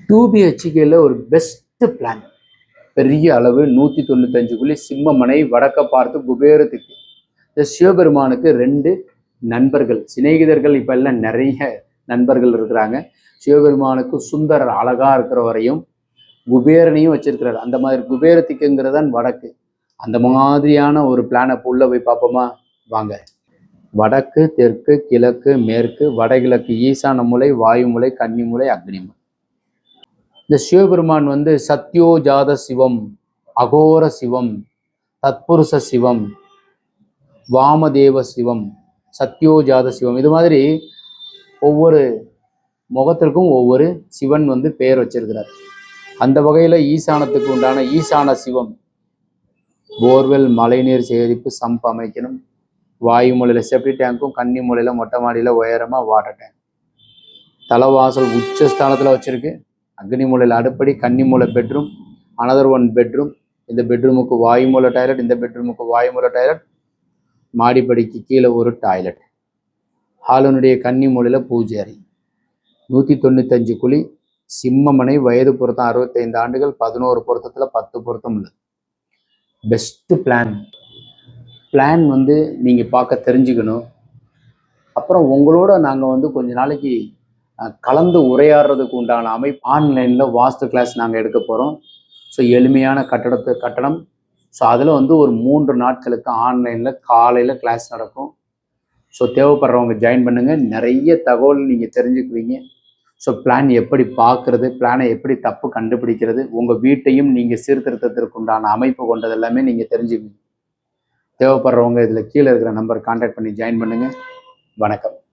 2BHKல ஒரு best plan. பெரிய அளவு 195 குழி, சிம்மமனை, வடக்க பார்த்து குபேரத்துக்கு. இந்த சிவபெருமானுக்கு 2 நண்பர்கள், சிநேகிதர்கள் இப்ப எல்லாம் நிறைய நண்பர்கள் இருக்கிறாங்க. சிவபெருமானுக்கு சுந்தரர் அழகா இருக்கிற வரையும் குபேரனையும் வச்சிருக்கிறார். அந்த மாதிரி குபேரத்துக்குங்கிறதான் வடக்கு. அந்த மாதிரியான ஒரு பிளானை உள்ள போய் பார்ப்போமா? வாங்க. வடக்கு, தெற்கு, கிழக்கு, மேற்கு, வடகிழக்கு, ஈசான மூலை, வாயு மூலை, கன்னி மூலை, அக்னி மூலை. இந்த சிவபெருமான் வந்து சத்யோஜாத சிவம், அகோர சிவம், தத்புருஷ சிவம், வாமதேவ சிவம், சத்யோஜாத சிவம், இது மாதிரி ஒவ்வொரு முகத்திற்கும் ஒவ்வொரு சிவன் வந்து பெயர் வச்சிருக்கிறார். அந்த வகையில் ஈசானத்துக்கு உண்டான ஈசான சிவம், போர்வெல், மழைநீர் சேகரிப்பு சம்ப் அமைக்கணும். வாயு மூலையில் செப்டி டேங்க்கும், கன்னி மூலையில் மொட்டை மாடியில் உயரமாக வாட்டர் டேங்க். தலைவாசல் உச்சஸ்தானத்தில் வச்சிருக்கு. அக்னி மூலையில் அடுப்படி, கன்னி மூலை பெட்ரூம், அனதர் ஒன் பெட்ரூம். இந்த பெட்ரூமுக்கு வாயு மூலை டாய்லெட், இந்த பெட்ரூமுக்கு வாயு மூலை டாய்லெட், மாடிப்படிக்கு கீழே ஒரு டாய்லெட். ஹாலனுடைய கன்னி மூலையில் பூஜை அறை. 195 குழி, சிம்மமனை, வயது பொருத்தம் 65 ஆண்டுகள், 11 பொருத்தத்தில் 10 பொருத்தம் உள்ளது. பெஸ்ட் பிளான் வந்து நீங்கள் பார்க்க தெரிஞ்சுக்கணும். அப்புறம் உங்களோட நாங்கள் வந்து கொஞ்ச நாளைக்கு கலந்து உரையாடுறதுக்கு உண்டான அமைப்பு ஆன்லைனில் வாஸ்து கிளாஸ் நாங்கள் எடுக்க போகிறோம். ஸோ எளிமையான கட்டடம். ஸோ அதில் வந்து ஒரு 3 நாட்களுக்கு ஆன்லைனில் காலையில் கிளாஸ் நடக்கும். ஸோ தேவைப்படுறவங்க ஜாயின் பண்ணுங்கள். நிறைய தகவல் நீங்கள் தெரிஞ்சுக்குவீங்க. ஸோ பிளான் எப்படி பார்க்குறது, பிளானை எப்படி தப்பு கண்டுபிடிக்கிறது, உங்கள் வீட்டையும் நீங்கள் சீர்திருத்தத்திற்கு உண்டான அமைப்பு கொண்டது எல்லாமே நீங்கள் தெரிஞ்சுக்குவீங்க. தேவைப்படுறவங்க இதில் கீழே இருக்கிற நம்பர் கான்டாக்ட் பண்ணி ஜாயின் பண்ணுங்கள். வணக்கம்.